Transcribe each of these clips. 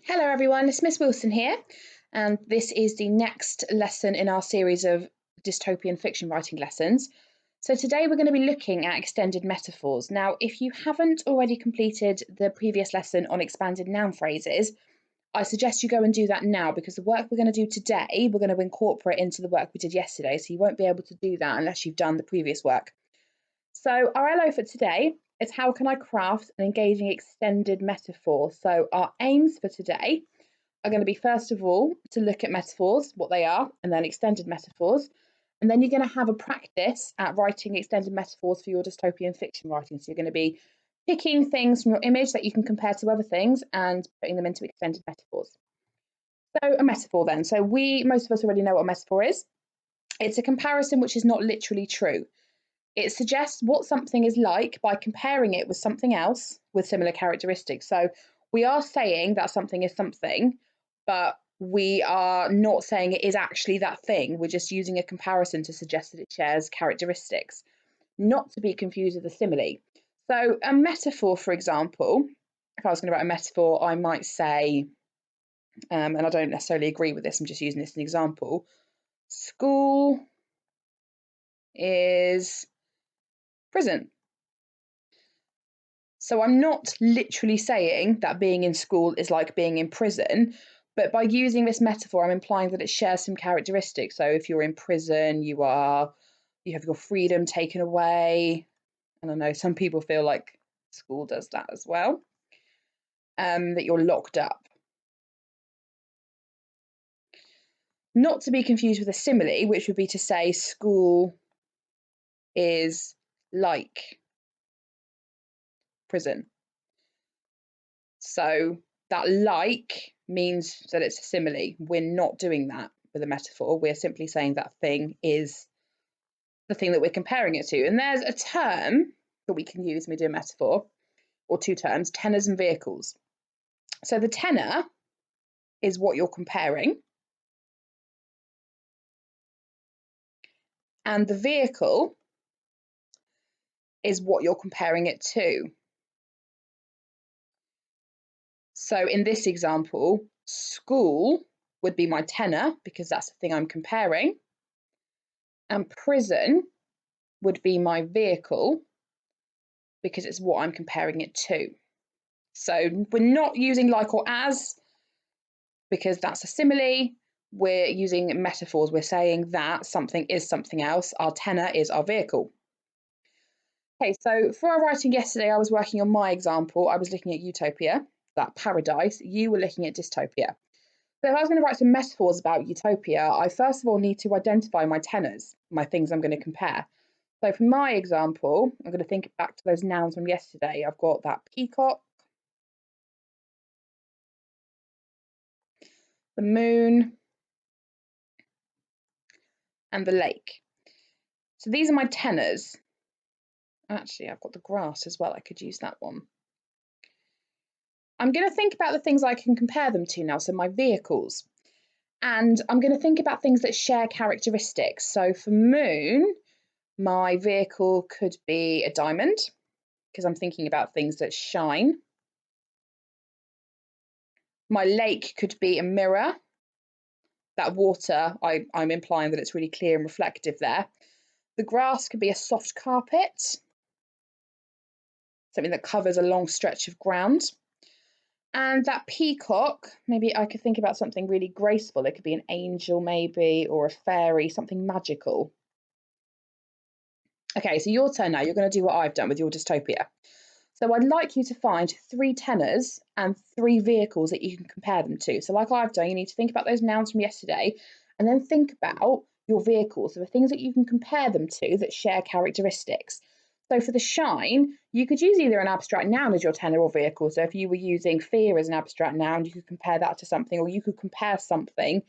Hello everyone, it's Miss Wilson here, and this is the next lesson in our series of dystopian fiction writing lessons. So today we're going to be looking at extended metaphors. Now, if you haven't already completed the previous lesson on expanded noun phrases, I suggest you go and do that now, because the work we're going to do today, we're going to incorporate into the work we did yesterday, so you won't be able to do that unless you've done the previous work. So our LO for today is how can I craft an engaging extended metaphor? So our aims for today are going to be, first of all, to look at metaphors, what they are, and then extended metaphors. And then you're going to have a practice at writing extended metaphors for your dystopian fiction writing. So you're going to be picking things from your image that you can compare to other things and putting them into extended metaphors. So a metaphor then. So most of us already know what a metaphor is. It's a comparison which is not literally true. It suggests what something is like by comparing it with something else with similar characteristics. So we are saying that something is something, but we are not saying it is actually that thing. We're just using a comparison to suggest that it shares characteristics, not to be confused with a simile. So a metaphor, for example, if I was going to write a metaphor, I might say, and I don't necessarily agree with this, I'm just using this as an example, school is prison. So I'm not literally saying that being in school is like being in prison, but by using this metaphor, I'm implying that it shares some characteristics. So if you're in prison, you have your freedom taken away. And I know some people feel like school does that as well, that you're locked up. Not to be confused with a simile, which would be to say school is like prison. So that like means that it's a simile. We're not doing that with a metaphor. We're simply saying that thing is the thing that we're comparing it to. And there's a term that we can use when we do a metaphor, or two terms, tenors and vehicles. So the tenor is what you're comparing, and the vehicle is what you're comparing it to. So in this example, school would be my tenor because that's the thing I'm comparing, and prison would be my vehicle because it's what I'm comparing it to. So we're not using like or as because that's a simile. We're using metaphors. We're saying that something is something else. Our tenor is our vehicle. Okay, so for our writing yesterday, I was working on my example. I was looking at utopia, that paradise. You were looking at dystopia. So if I was going to write some metaphors about utopia, I first of all need to identify my tenors, my things I'm going to compare. So for my example, I'm going to think back to those nouns from yesterday. I've got that peacock, the moon, and the lake. So these are my tenors. Actually, I've got the grass as well. I could use that one. I'm going to think about the things I can compare them to now, so my vehicles. And I'm going to think about things that share characteristics. So for moon, my vehicle could be a diamond, because I'm thinking about things that shine. My lake could be a mirror. That water, I'm implying that it's really clear and reflective there. The grass could be a soft carpet, something that covers a long stretch of ground. And that peacock, maybe I could think about something really graceful. It could be an angel maybe, or a fairy, something magical. Okay, so your turn now. You're going to do what I've done with your dystopia. So I'd like you to find 3 tenors and 3 vehicles that you can compare them to. So like I've done, you need to think about those nouns from yesterday and then think about your vehicles, so the things that you can compare them to that share characteristics. So for the shine, you could use either an abstract noun as your tenor or vehicle. So if you were using fear as an abstract noun, you could compare that to something, or you could compare something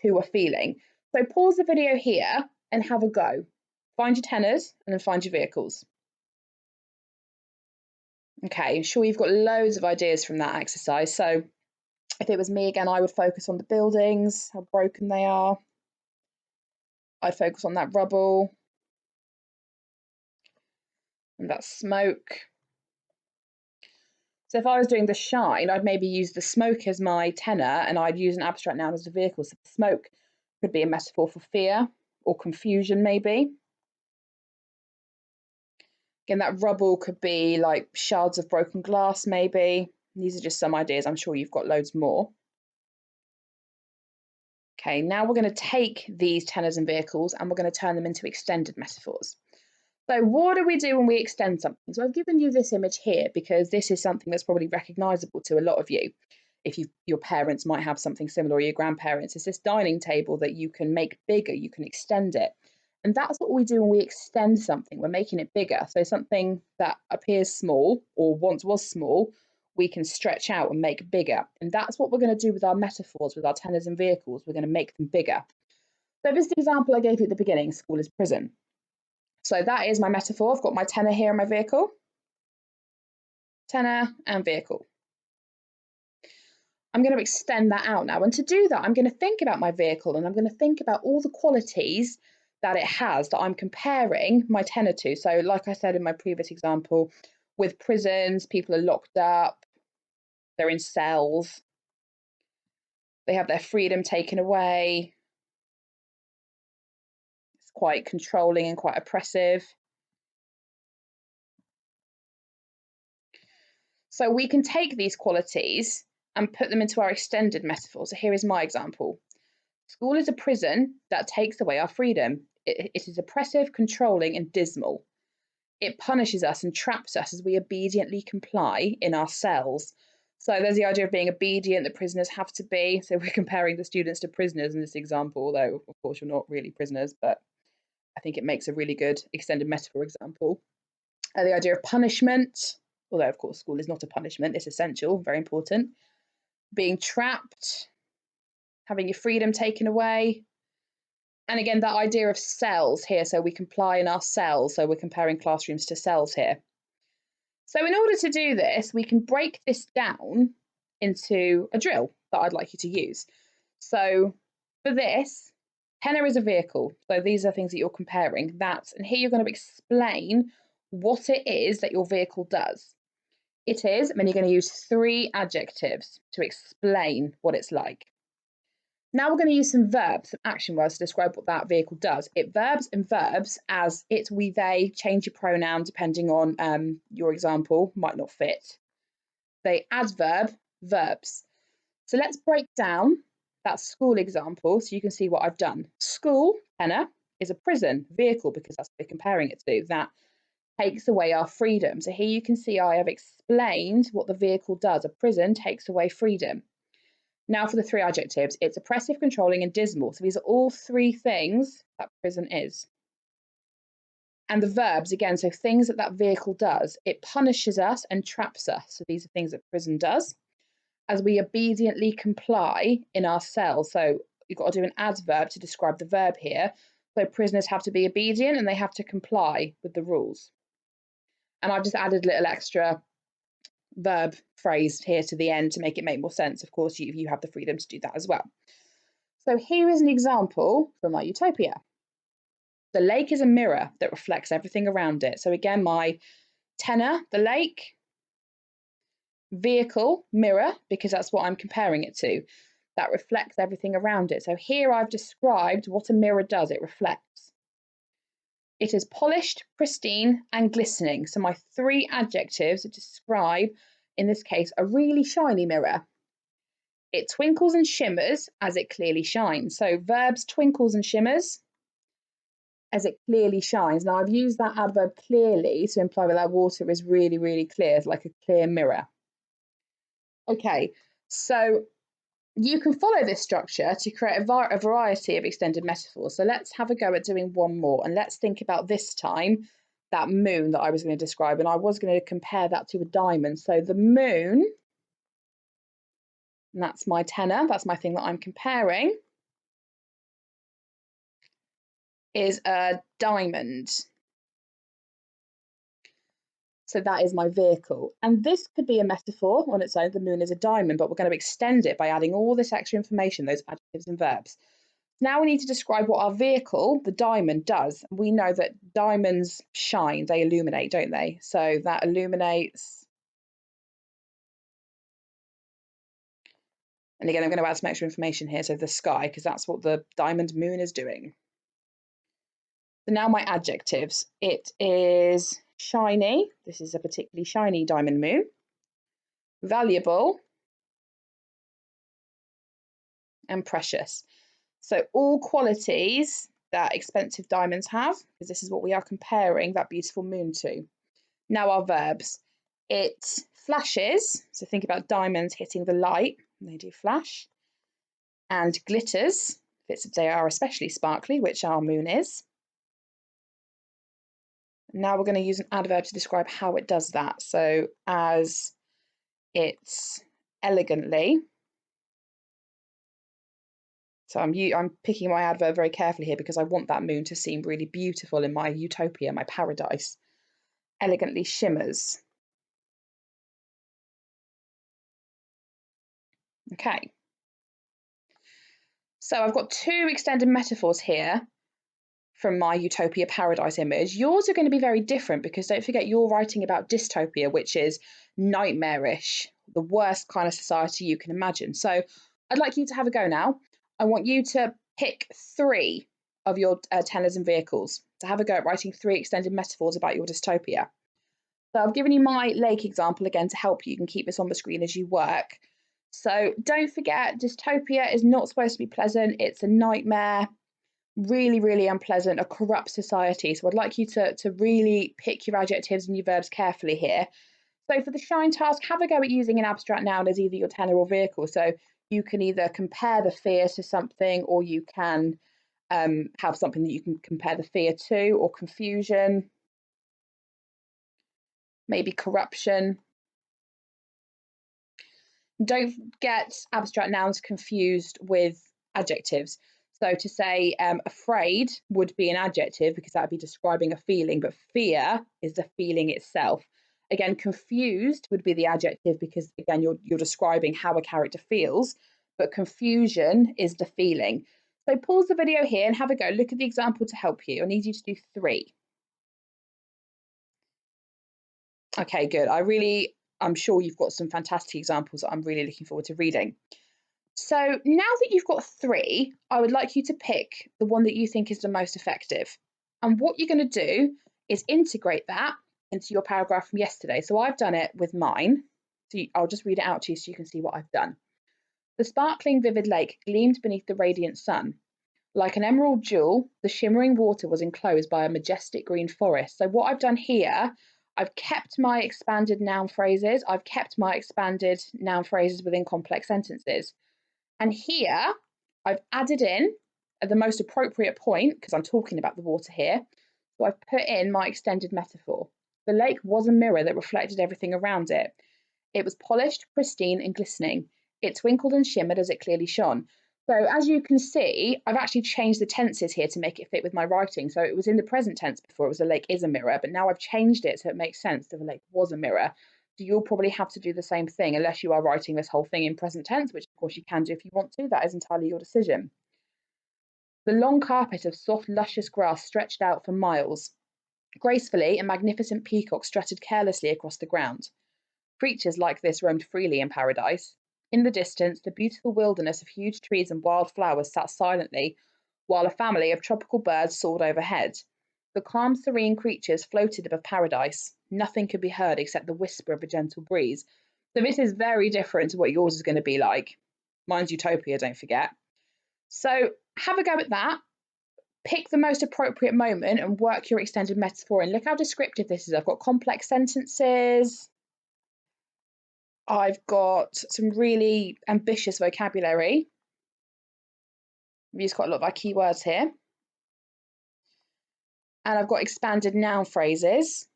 to a feeling. So pause the video here and have a go. Find your tenors and then find your vehicles. Okay, I'm sure you've got loads of ideas from that exercise. So if it was me again, I would focus on the buildings, how broken they are. I'd focus on that rubble and that smoke. So if I was doing the shine, I'd maybe use the smoke as my tenor, and I'd use an abstract noun as the vehicle. So the smoke could be a metaphor for fear or confusion, maybe. Again, that rubble could be like shards of broken glass, maybe. These are just some ideas. I'm sure you've got loads more. Okay, now we're going to take these tenors and vehicles and we're going to turn them into extended metaphors. So what do we do when we extend something? So I've given you this image here because this is something that's probably recognisable to a lot of you. If your parents might have something similar, or your grandparents, it's this dining table that you can make bigger, you can extend it. And that's what we do when we extend something, we're making it bigger. So something that appears small or once was small, we can stretch out and make bigger. And that's what we're going to do with our metaphors, with our tenors and vehicles. We're going to make them bigger. So this example I gave you at the beginning, school is prison. So that is my metaphor. I've got my tenor here and my vehicle. Tenor and vehicle. I'm going to extend that out now. And to do that, I'm going to think about my vehicle and I'm going to think about all the qualities that it has that I'm comparing my tenor to. So like I said in my previous example, with prisons, people are locked up, they're in cells, they have their freedom taken away. It's quite controlling and quite oppressive. So we can take these qualities and put them into our extended metaphor. So here is my example. School is a prison that takes away our freedom. It is oppressive, controlling, and dismal. It punishes us and traps us as we obediently comply in our cells. So there's the idea of being obedient that prisoners have to be. So we're comparing the students to prisoners in this example, although of course you're not really prisoners, but I think it makes a really good extended metaphor example. The idea of punishment, although of course school is not a punishment, it's essential, very important. Being trapped, having your freedom taken away. And again, that idea of cells here, so we comply in our cells, so we're comparing classrooms to cells here. So in order to do this, we can break this down into a drill that I'd like you to use. So for this, tenor is a vehicle. So these are things that you're comparing. And here you're going to explain what it is that your vehicle does. It is, and then you're going to use 3 adjectives to explain what it's like. Now we're going to use some verbs, some action words to describe what that vehicle does. It verbs and verbs as it, we, they, change your pronoun depending on your example, might not fit. They adverb, verbs. So let's break down that school example so you can see what I've done. School, tenor, is a prison, vehicle, because that's what we're comparing it to. That takes away our freedom. So here you can see I have explained what the vehicle does. A prison takes away freedom. Now for the 3 adjectives, it's oppressive, controlling, and dismal. So these are all 3 things that prison is. And the verbs, again, so things that vehicle does. It punishes us and traps us. So these are things that prison does. As we obediently comply in our cell. So you've got to do an adverb to describe the verb here. So prisoners have to be obedient and they have to comply with the rules. And I've just added a little extra verb phrase here to the end to make it make more sense. Of course, you have the freedom to do that as well. So here is an example from my utopia. The lake is a mirror that reflects everything around it. So again, my tenor, the lake, vehicle, mirror, because that's what I'm comparing it to. That reflects everything around it. So here I've described what a mirror does. It reflects. It is polished, pristine, and glistening. So my 3 adjectives describe, in this case, a really shiny mirror. It twinkles and shimmers as it clearly shines. So verbs twinkles and shimmers as it clearly shines. Now I've used that adverb clearly to imply that water is really, really clear. It's like a clear mirror. Okay, so you can follow this structure to create a variety of extended metaphors. So let's have a go at doing one more, and let's think about this time that moon that I was going to describe, and I was going to compare that to a diamond. So the moon, and that's my tenor, that's my thing that I'm comparing, is a diamond. So that is my vehicle. And this could be a metaphor on its own. The moon is a diamond, but we're going to extend it by adding all this extra information, those adjectives and verbs. Now we need to describe what our vehicle, the diamond, does. We know that diamonds shine, they illuminate, don't they? So that illuminates And again, I'm going to add some extra information here. So the sky, because that's what the diamond moon is doing. So now my adjectives. It is shiny. This is a particularly shiny diamond moon. Valuable and precious. So all qualities that expensive diamonds have, because this is what we are comparing that beautiful moon to. Now our verbs. It flashes. So think about diamonds hitting the light. They do flash. And glitters, if they are especially sparkly, which our moon is. Now we're going to use an adverb to describe how it does that. So as it's elegantly. So I'm picking my adverb very carefully here because I want that moon to seem really beautiful in my utopia, my paradise. Elegantly shimmers. Okay. So I've got two extended metaphors here from my utopia paradise image. Yours are going to be very different because don't forget you're writing about dystopia, which is nightmarish, the worst kind of society you can imagine. So I'd like you to have a go now. I want you to pick three of your tenors and vehicles to have a go at writing three extended metaphors about your dystopia. So I've given you my lake example again to help you. You can keep this on the screen as you work. So don't forget, dystopia is not supposed to be pleasant. It's a nightmare, really, really unpleasant, a corrupt society. So I'd like you to really pick your adjectives and your verbs carefully here. So for the shine task, have a go at using an abstract noun as either your tenor or vehicle. So you can either compare the fear to something, or you can have something that you can compare the fear to, or confusion, maybe corruption. Don't get abstract nouns confused with adjectives. So to say afraid would be an adjective because that would be describing a feeling, but fear is the feeling itself. Again, confused would be the adjective because again, you're describing how a character feels, but confusion is the feeling. So pause the video here and have a go. Look at the example to help you. I need you to do three. Okay, good. I'm sure you've got some fantastic examples that I'm really looking forward to reading. So now that you've got three, I would like you to pick the one that you think is the most effective. And what you're going to do is integrate that into your paragraph from yesterday. So I've done it with mine. So I'll just read it out to you so you can see what I've done. The sparkling vivid lake gleamed beneath the radiant sun. Like an emerald jewel, the shimmering water was enclosed by a majestic green forest. So what I've done here, I've kept my expanded noun phrases. I've kept my expanded noun phrases within complex sentences. And here I've added in at the most appropriate point, because I'm talking about the water here, so I've put in my extended metaphor. The lake was a mirror that reflected everything around it. It was polished, pristine, and glistening. It twinkled and shimmered as it clearly shone. So as you can see, I've actually changed the tenses here to make it fit with my writing. So it was in the present tense before, it was the lake is a mirror, but now I've changed it so it makes sense that the lake was a mirror. So you'll probably have to do the same thing unless you are writing this whole thing in present tense, which of course you can do if you want to. That is entirely your decision. The long carpet of soft, luscious grass stretched out for miles. Gracefully, a magnificent peacock strutted carelessly across the ground. Creatures like this roamed freely in paradise. In the distance, the beautiful wilderness of huge trees and wild flowers sat silently, while a family of tropical birds soared overhead. The calm, serene creatures floated above paradise. Nothing could be heard except the whisper of a gentle breeze. So this is very different to what yours is going to be like. Mine's utopia, don't forget. So have a go at that. Pick the most appropriate moment and work your extended metaphor in. Look how descriptive this is. I've got complex sentences. I've got some really ambitious vocabulary. I've used quite a lot of our keywords here. And I've got expanded noun phrases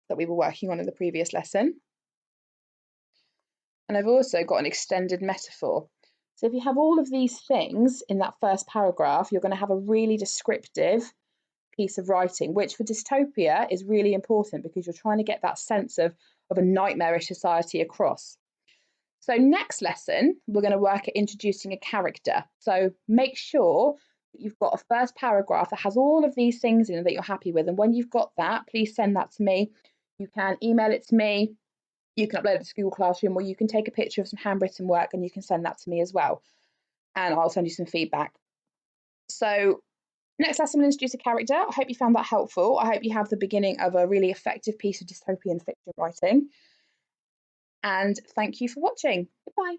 that we were working on in the previous lesson. And I've also got an extended metaphor. So if you have all of these things in that first paragraph, you're going to have a really descriptive piece of writing, which for dystopia is really important because you're trying to get that sense of a nightmarish society across. So next lesson, we're going to work at introducing a character. So make sure that you've got a first paragraph that has all of these things in that you're happy with. And when you've got that, please send that to me. You can email it to me. you can upload it to Google Classroom, or you can take a picture of some handwritten work and you can send that to me as well. And I'll send you some feedback. So next lesson, we'll introduce a character. I hope you found that helpful. I hope you have the beginning of a really effective piece of dystopian fiction writing. And thank you for watching. Goodbye.